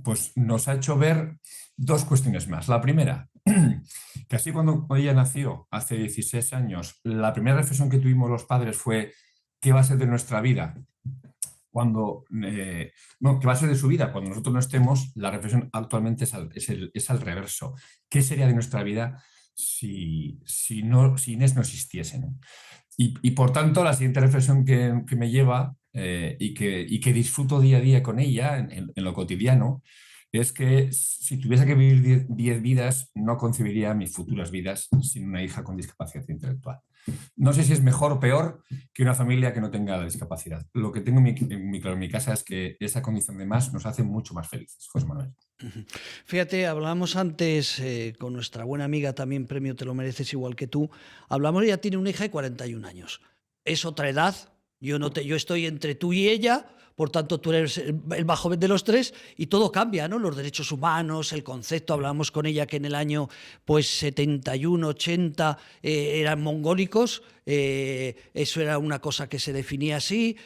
S4: pues nos ha hecho ver 2 cuestiones más. La primera, que así cuando ella nació hace 16 años, la primera reflexión que tuvimos los padres fue ¿qué va a ser de nuestra vida? ¿Qué va a ser de su vida cuando nosotros no estemos? La reflexión actualmente es al reverso. ¿Qué sería de nuestra vida si Inés no existiese, ¿no? Y por tanto, la siguiente reflexión que me lleva y que disfruto día a día con ella en lo cotidiano, es que si tuviese que vivir 10 vidas, no concebiría mis futuras vidas sin una hija con discapacidad intelectual. No sé si es mejor o peor que una familia que no tenga la discapacidad. Lo que tengo claro en mi casa es que esa condición de más nos hace mucho más felices, José Manuel.
S1: Fíjate, hablábamos antes con nuestra buena amiga, también premio Te lo mereces igual que tú. Hablamos, ella tiene una hija de 41 años. Es otra edad. Yo estoy entre tú y ella, por tanto tú eres el más joven de los tres y todo cambia, ¿no? Los derechos humanos, el concepto. Hablamos con ella que en el año pues 71, 80 eran mongólicos. Eso era una cosa que se definía así,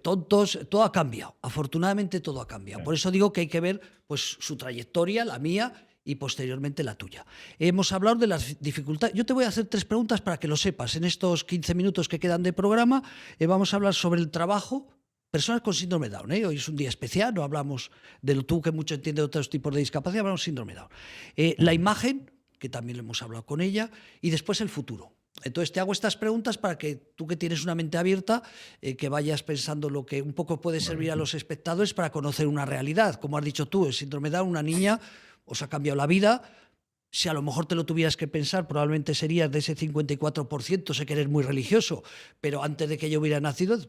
S1: tontos, todo ha cambiado, afortunadamente todo ha cambiado. Por eso digo que hay que ver pues, su trayectoria, la mía y posteriormente la tuya. Hemos hablado de las dificultades. Yo te voy a hacer 3 preguntas para que lo sepas. En estos 15 minutos que quedan de programa vamos a hablar sobre el trabajo. Personas con síndrome de Down. Hoy es un día especial, no hablamos de tú que mucho entiende de otros tipos de discapacidad, hablamos de síndrome de Down. La imagen, que también lo hemos hablado con ella, y después el futuro. Entonces te hago estas preguntas para que tú, que tienes una mente abierta, que vayas pensando lo que un poco puede servir a los espectadores para conocer una realidad. Como has dicho tú, el síndrome de Down, una niña, os ha cambiado la vida. Si a lo mejor te lo tuvieras que pensar, probablemente serías de ese 54%, sé que eres muy religioso, pero antes de que yo hubiera nacido,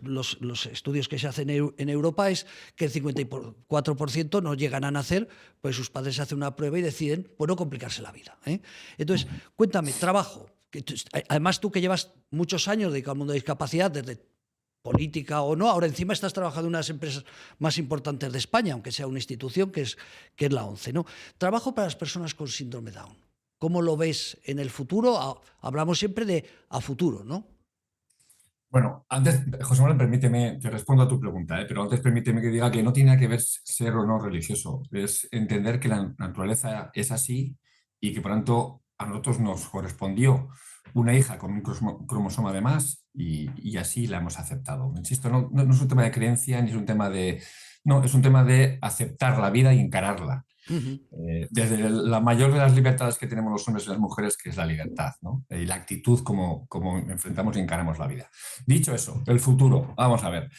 S1: los estudios que se hacen en Europa es que el 54% no llegan a nacer, pues sus padres hacen una prueba y deciden pues, no complicarse la vida. Entonces, cuéntame, trabajo. Además, tú que llevas muchos años dedicado al mundo de discapacidad, desde política o no, ahora encima estás trabajando en una de las empresas más importantes de España, aunque sea una institución que es la ONCE, ¿no? Trabajo para las personas con síndrome de Down. ¿Cómo lo ves en el futuro? Hablamos siempre de a futuro, ¿no?
S4: Bueno, antes, José Manuel, permíteme, te respondo a tu pregunta, pero antes permíteme que diga que no tiene que ver ser o no religioso, es entender que la naturaleza es así y que por tanto a nosotros nos correspondió una hija con un cromosoma de más y así la hemos aceptado. Insisto, no es un tema de creencia ni es un tema de... No, es un tema de aceptar la vida y encararla. Desde la mayor de las libertades que tenemos los hombres y las mujeres, que es la libertad, ¿no? Y la actitud como enfrentamos y encaramos la vida. Dicho eso, el futuro, vamos a ver.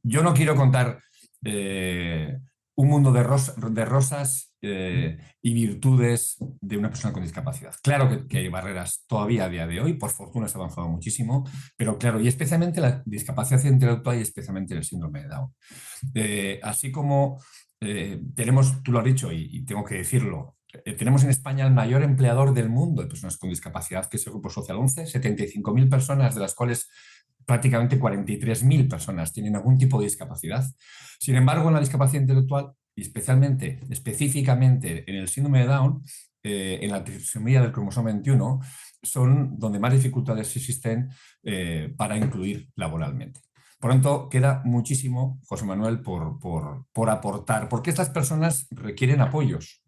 S4: Yo no quiero contar un mundo de rosas y virtudes de una persona con discapacidad. Claro que hay barreras todavía a día de hoy, por fortuna se ha avanzado muchísimo, pero claro, y especialmente la discapacidad intelectual y especialmente el síndrome de Down. Así como tenemos, tú lo has dicho y tengo que decirlo, tenemos en España el mayor empleador del mundo de personas con discapacidad, que es el Grupo Social 11, 75.000 personas, de las cuales prácticamente 43.000 personas tienen algún tipo de discapacidad. Sin embargo, en la discapacidad intelectual, y específicamente en el síndrome de Down, en la trisomía del cromosoma 21, son donde más dificultades existen para incluir laboralmente. Por lo tanto, queda muchísimo, José Manuel, por aportar, porque estas personas requieren apoyos.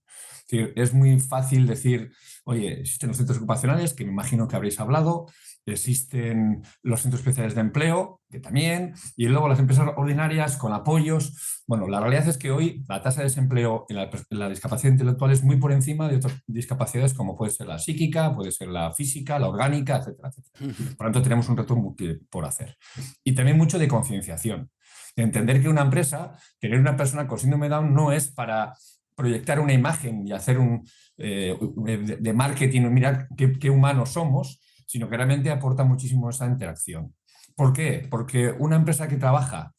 S4: Es decir, es muy fácil decir, oye, existen los centros ocupacionales, que me imagino que habréis hablado, existen los centros especiales de empleo, que también, y luego las empresas ordinarias con apoyos. Bueno, la realidad es que hoy la tasa de desempleo en la discapacidad intelectual es muy por encima de otras discapacidades como puede ser la psíquica, puede ser la física, la orgánica, etcétera, etcétera. Por lo tanto, tenemos un reto por hacer. Y también mucho de concienciación. De entender que una empresa, tener una persona con síndrome de Down no es para proyectar una imagen y hacer de marketing, mirar qué humanos somos, sino que realmente aporta muchísimo esa interacción. ¿Por qué? Porque una empresa que trabaja,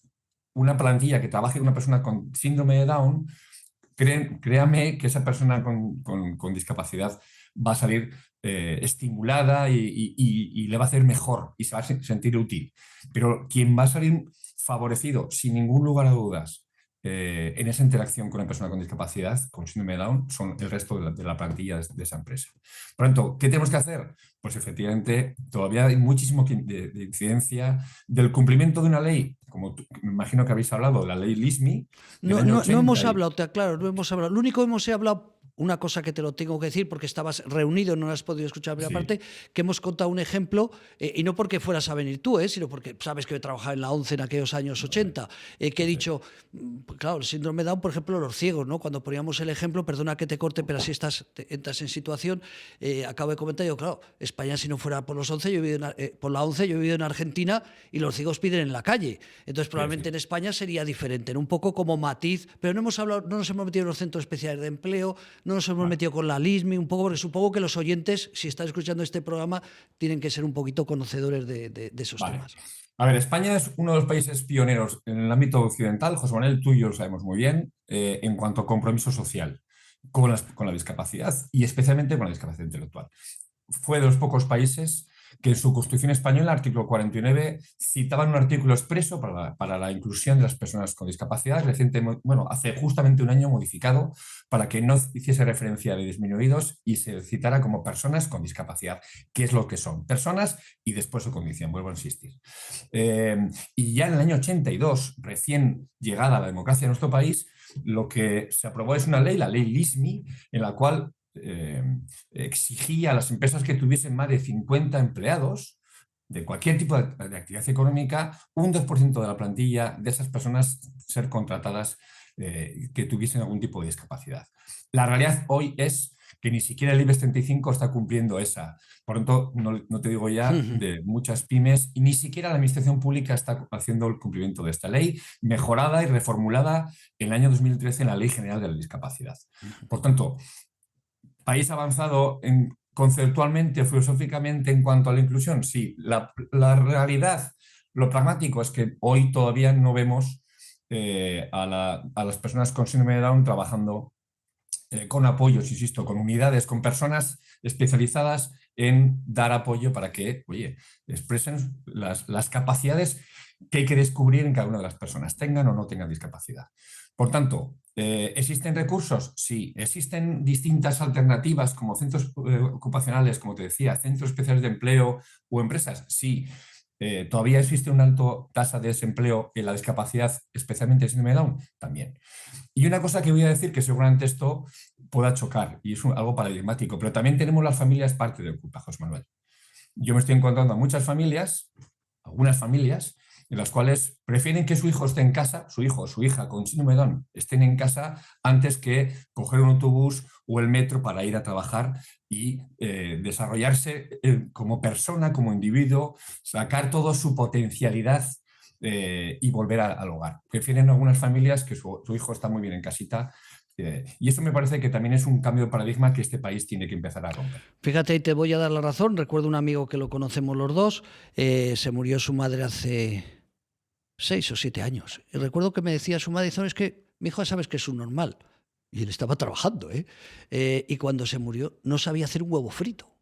S4: una plantilla que trabaje con una persona con síndrome de Down, créame que esa persona con discapacidad va a salir estimulada y le va a hacer mejor y se va a sentir útil. Pero quien va a salir favorecido, sin ningún lugar a dudas, en esa interacción con una persona con discapacidad, con síndrome de Down, son el resto de la plantilla de esa empresa. Por lo tanto, ¿qué tenemos que hacer? Pues efectivamente, todavía hay muchísimo de incidencia del cumplimiento de una ley, como me imagino que habéis hablado, la ley LISMI.
S1: No hemos hablado, te aclaro, no hemos hablado. Lo único que hemos hablado una cosa que te lo tengo que decir porque estabas reunido, no has podido escuchar la primera parte, que hemos contado un ejemplo, y no porque fueras a venir tú, sino porque sabes que he trabajado en la ONCE en aquellos años 80, que he dicho, claro, el síndrome de Down, por ejemplo, los ciegos, ¿no? Cuando poníamos el ejemplo, perdona que te corte, pero así entras en situación, acabo de comentar yo, claro, España si no fuera por los 11, por la ONCE, yo he vivido en Argentina y los ciegos piden en la calle. Entonces probablemente en España sería diferente, ¿no? Un poco como matiz, pero no nos hemos metido en los centros especiales de empleo, no nos hemos metido con la LISMI, un poco, porque supongo que los oyentes, si están escuchando este programa, tienen que ser un poquito conocedores de esos temas.
S4: A ver, España es uno de los países pioneros en el ámbito occidental, José Manuel, tú y yo lo sabemos muy bien, en cuanto a compromiso social con la discapacidad y especialmente con la discapacidad intelectual. Fue de los pocos países que en su Constitución española, artículo 49, citaban un artículo expreso para la inclusión de las personas con discapacidad, hace justamente un año modificado, para que no hiciese referencia de disminuidos y se citara como personas con discapacidad, que es lo que son, personas y después su condición, vuelvo a insistir. Y ya en el año 82, recién llegada a la democracia en nuestro país, lo que se aprobó es una ley, la ley LISMI, en la cual exigía a las empresas que tuviesen más de 50 empleados de cualquier tipo de actividad económica, un 2% de la plantilla de esas personas ser contratadas que tuviesen algún tipo de discapacidad. La realidad hoy es que ni siquiera el IBEX 35 está cumpliendo esa. Por lo tanto, no te digo ya de muchas pymes, y ni siquiera la administración pública está haciendo el cumplimiento de esta ley, mejorada y reformulada en el año 2013 en la Ley General de la Discapacidad. Por tanto, país avanzado conceptualmente, filosóficamente en cuanto a la inclusión, sí. La realidad, lo pragmático es que hoy todavía no vemos a las personas con síndrome de Down trabajando con apoyos, insisto, con unidades, con personas especializadas en dar apoyo para que, oye, expresen las capacidades que hay que descubrir en cada una de las personas, tengan o no tengan discapacidad. Por tanto, ¿existen recursos? Sí. ¿Existen distintas alternativas como centros ocupacionales, como te decía, centros especiales de empleo o empresas? Sí. ¿Todavía existe una alta tasa de desempleo en la discapacidad, especialmente en síndrome de Down? También. Y una cosa que voy a decir que seguramente esto pueda chocar y es algo paradigmático, pero también tenemos las familias parte de culpa, José Manuel. Yo me estoy encontrando a muchas familias, algunas familias, en las cuales prefieren que su hijo esté en casa, su hijo o su hija con síndrome de Down estén en casa antes que coger un autobús o el metro para ir a trabajar y desarrollarse como persona, como individuo, sacar toda su potencialidad y volver al hogar. Prefieren algunas familias que su hijo está muy bien en casita. Y eso me parece que también es un cambio de paradigma que este país tiene que empezar a romper.
S1: Fíjate, y te voy a dar la razón. Recuerdo un amigo que lo conocemos los dos. Se murió su madre hace 6 o 7 años. Y recuerdo que me decía su madre, es que mi hijo sabes que es un normal. Y él estaba trabajando, y cuando se murió no sabía hacer un huevo frito.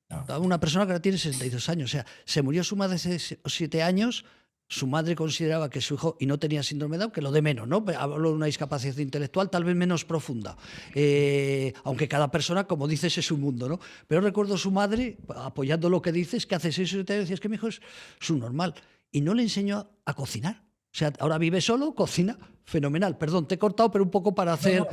S1: No. Una persona que ahora tiene 62 años. O sea, se murió su madre hace 7 años. Su madre consideraba que su hijo, y no tenía síndrome de Down, que lo de menos, ¿no? Hablo de una discapacidad intelectual tal vez menos profunda. Aunque cada persona, como dices, es un mundo, ¿no? Pero recuerdo su madre, apoyando lo que dices, que hace 6 o 7 años decías que mi hijo es un normal. Y no le enseñó a cocinar. O sea, ahora vive solo, cocina, fenomenal. Perdón, te he cortado, pero un poco para hacer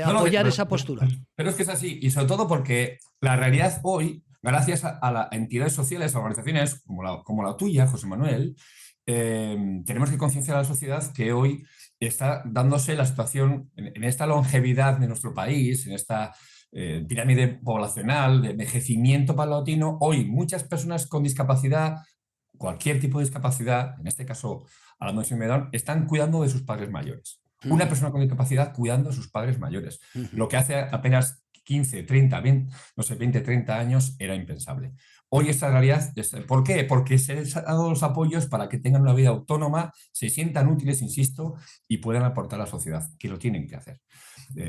S1: apoyar esa postura.
S4: Pero es que es así, y sobre todo porque la realidad hoy, gracias a las entidades sociales, a organizaciones como la tuya, José Manuel, tenemos que concienciar a la sociedad que hoy está dándose la situación en esta longevidad de nuestro país, en esta pirámide poblacional de envejecimiento paulatino. Hoy muchas personas con discapacidad, cualquier tipo de discapacidad, en este caso hablando de síndrome de Down, están cuidando de sus padres mayores. Una persona con discapacidad cuidando de sus padres mayores. Lo que hace apenas 15, 30, 20, 30 años era impensable. Hoy esta realidad, ¿por qué? Porque se les ha dado los apoyos para que tengan una vida autónoma, se sientan útiles, insisto, y puedan aportar a la sociedad, que lo tienen que hacer,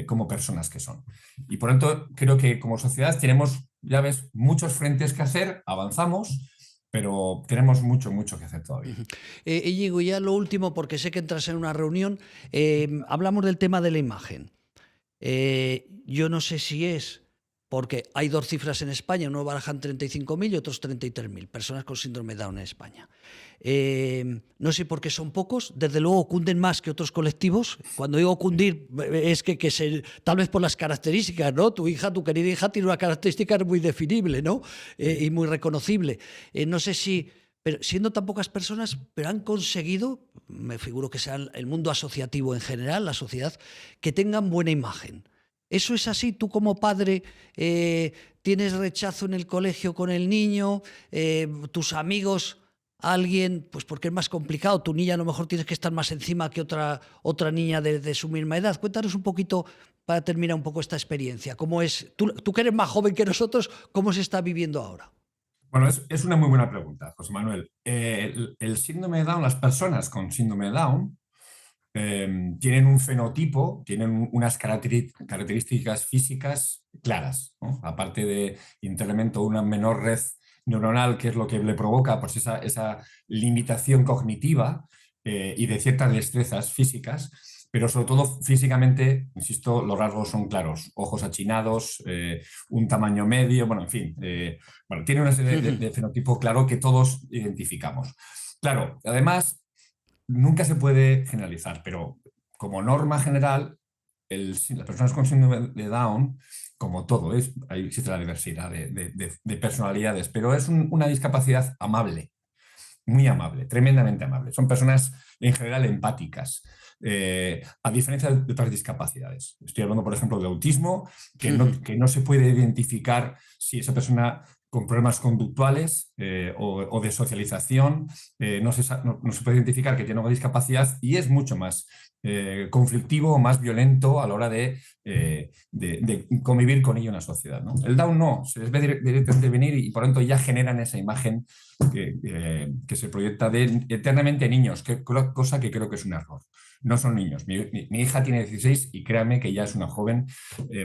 S4: como personas que son. Y por lo tanto, creo que como sociedad tenemos, ya ves, muchos frentes que hacer, avanzamos, pero tenemos mucho que hacer todavía.
S1: Íñigo, ya lo último, porque sé que entras en una reunión, hablamos del tema de la imagen. Yo no sé si es porque hay dos cifras en España, uno barajan 35.000 y otros 33.000 personas con síndrome de Down en España. No sé por qué son pocos, desde luego cunden más que otros colectivos. Cuando digo cundir es que tal vez por las características, ¿no? Tu querida hija tiene una característica muy definible, ¿no? Y muy reconocible. No sé si, pero siendo tan pocas personas, pero han conseguido, me figuro que sea el mundo asociativo en general, la sociedad, que tengan buena imagen. ¿Eso es así? ¿Tú como padre tienes rechazo en el colegio con el niño? ¿Tus amigos, alguien, pues porque es más complicado? Tu niña a lo mejor tienes que estar más encima que otra niña de su misma edad. Cuéntanos un poquito, para terminar un poco esta experiencia. ¿Cómo es? Tú que eres más joven que nosotros, ¿cómo se está viviendo ahora?
S4: Bueno, es una muy buena pregunta, José Manuel. El síndrome de Down, las personas con síndrome de Down, tienen un fenotipo, tienen unas características físicas claras, ¿no? Aparte de internamente una menor red neuronal, que es lo que le provoca pues esa limitación cognitiva y de ciertas destrezas físicas, pero sobre todo físicamente, insisto, los rasgos son claros: ojos achinados, un tamaño medio, bueno, en fin, bueno, tiene una serie de fenotipo claro que todos identificamos. Claro, además, nunca se puede generalizar, pero como norma general, las personas con síndrome de Down, como todo, ahí existe la diversidad de personalidades, pero es una discapacidad amable, muy amable, tremendamente amable. Son personas en general empáticas, a diferencia de otras discapacidades. Estoy hablando, por ejemplo, de autismo, que no se puede identificar si esa persona con problemas conductuales o de socialización, no se puede identificar que tiene una discapacidad, y es mucho más conflictivo, más violento a la hora de convivir con ella en una sociedad, ¿no? El Down no, se les ve directamente venir y por lo tanto ya generan esa imagen que se proyecta eternamente a niños, cosa que creo que es un error. No son niños. Mi hija tiene 16 y créame que ya es una joven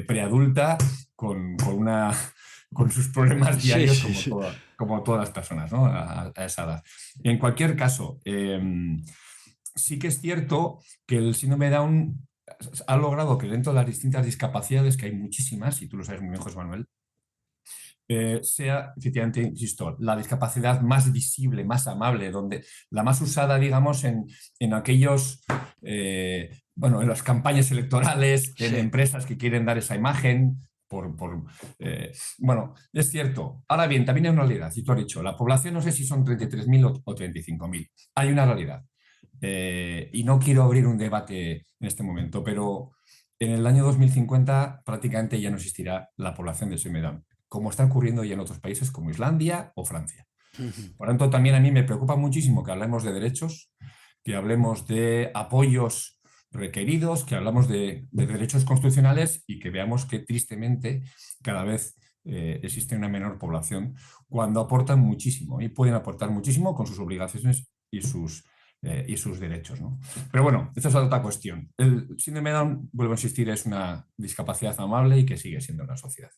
S4: preadulta con sus problemas diarios, sí. Como todas las personas, ¿no? a esa edad. En cualquier caso, sí que es cierto que el síndrome de Down ha logrado que dentro de las distintas discapacidades, que hay muchísimas, y tú lo sabes muy bien, José Manuel, sea, efectivamente, insisto, la discapacidad más visible, más amable, donde la más usada, digamos, en aquellos, bueno, en las campañas electorales, en empresas que quieren dar esa imagen. Bueno, es cierto. Ahora bien, también hay una realidad, y tú has dicho, la población no sé si son 33.000 o 35.000. Hay una realidad. Y no quiero abrir un debate en este momento, pero en el año 2050 prácticamente ya no existirá la población de síndrome de Down, como está ocurriendo ya en otros países como Islandia o Francia. Por lo tanto, también a mí me preocupa muchísimo que hablemos de derechos, que hablemos de apoyos requeridos, que hablamos de derechos constitucionales, y que veamos que tristemente cada vez existe una menor población cuando aportan muchísimo, y pueden aportar muchísimo con sus obligaciones y sus derechos, ¿no? Pero bueno, esta es otra cuestión. El síndrome de Down, vuelvo a insistir, es una discapacidad amable y que sigue siendo una sociedad.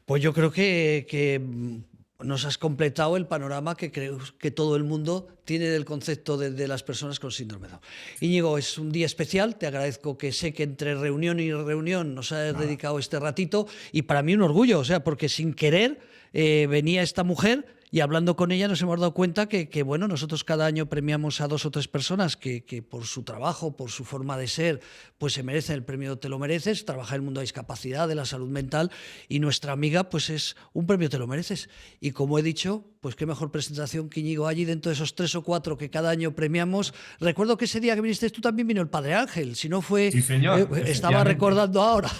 S1: Pues yo creo que nos has completado el panorama que creo que todo el mundo tiene del concepto de las personas con síndrome de Down. Íñigo, es un día especial, te agradezco que sé que entre reunión y reunión nos has dedicado este ratito, y para mí un orgullo, o sea, porque sin querer venía esta mujer, y hablando con ella nos hemos dado cuenta que bueno, nosotros cada año premiamos a 2 o 3 personas que por su trabajo, por su forma de ser, pues se merecen el premio Te lo mereces, trabaja en el mundo de discapacidad, de la salud mental, y nuestra amiga pues es un premio Te lo mereces. Y como he dicho, pues qué mejor presentación que Íñigo allí dentro de esos 3 o 4 que cada año premiamos. Recuerdo que ese día que viniste tú también vino el Padre Ángel, si no fue...
S4: Sí, señor.
S1: Estaba recordando ahora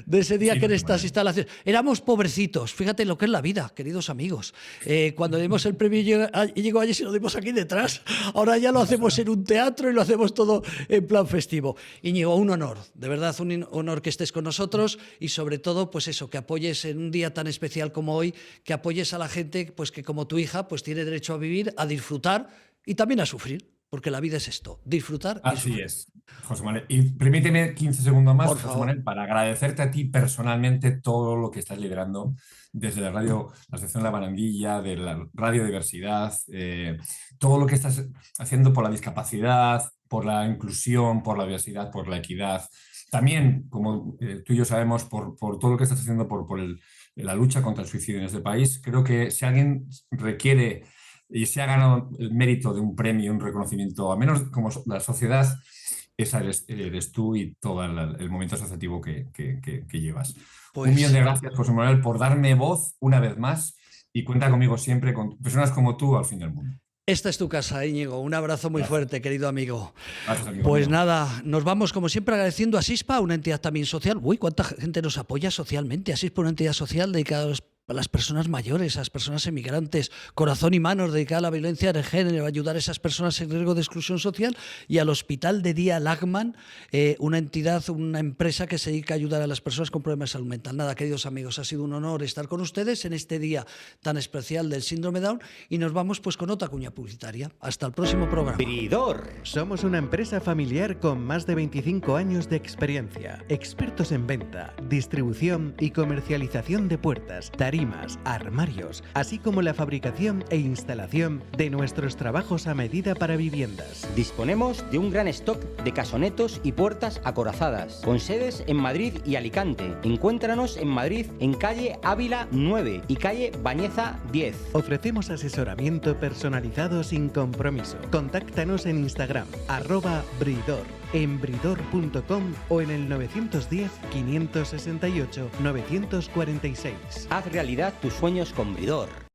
S1: de ese día, sí, que en estas instalaciones... Éramos pobrecitos, fíjate lo que es la vida, queridos amigos. Cuando dimos el premio Íñigo allí, se lo dimos aquí detrás. Ahora ya lo hacemos en un teatro y lo hacemos todo en plan festivo. Íñigo, un honor, de verdad, un honor que estés con nosotros, y sobre todo, pues eso, que apoyes en un día tan especial como hoy, que apoyes a la gente, pues que como tu hija, pues tiene derecho a vivir, a disfrutar y también a sufrir, porque la vida es esto, disfrutar y sufrir.
S4: Así es, José Manuel. Y permíteme 15 segundos más,
S1: Por
S4: José
S1: favor.
S4: Manuel, para agradecerte a ti personalmente todo lo que estás liderando desde la radio, la sección La Barandilla, de la Radio Diversidad, todo lo que estás haciendo por la discapacidad, por la inclusión, por la diversidad, por la equidad. También, como tú y yo sabemos, por todo lo que estás haciendo por la lucha contra el suicidio en este país, creo que si alguien requiere y se ha ganado el mérito de un premio, un reconocimiento, al menos como la sociedad, esa eres tú y todo el movimiento asociativo que llevas.
S1: Pues...
S4: Un millón de gracias, José Manuel, por darme voz una vez más y cuenta conmigo siempre con personas como tú al fin del mundo.
S1: Esta es tu casa, Íñigo. Un abrazo muy fuerte, querido amigo.
S4: Gracias, amigo.
S1: Pues nada, nos vamos como siempre agradeciendo a SISPA, una entidad también social. Uy, cuánta gente nos apoya socialmente. A SISPA, una entidad social dedicada a las personas mayores, a las personas emigrantes, Corazón y Manos, dedicada a la violencia de género, a ayudar a esas personas en riesgo de exclusión social, y al Hospital de Día Lagman, una entidad, una empresa que se dedica a ayudar a las personas con problemas de salud mental. Nada, queridos amigos, ha sido un honor estar con ustedes en este día tan especial del síndrome Down, y nos vamos pues con otra cuña publicitaria. Hasta el próximo programa.
S3: Bridor. Somos una empresa familiar con más de 25 años de experiencia, expertos en venta, distribución y comercialización de puertas, tarimas, armarios, así como la fabricación e instalación de nuestros trabajos a medida para viviendas.
S5: Disponemos de un gran stock de casonetos y puertas acorazadas, con sedes en Madrid y Alicante. Encuéntranos en Madrid en calle Ávila 9 y calle Bañeza 10.
S3: Ofrecemos asesoramiento personalizado sin compromiso. Contáctanos en Instagram, @Bridor, en bridor.com o en el 910 568 946.
S5: Haz realidad tus sueños con Bridor.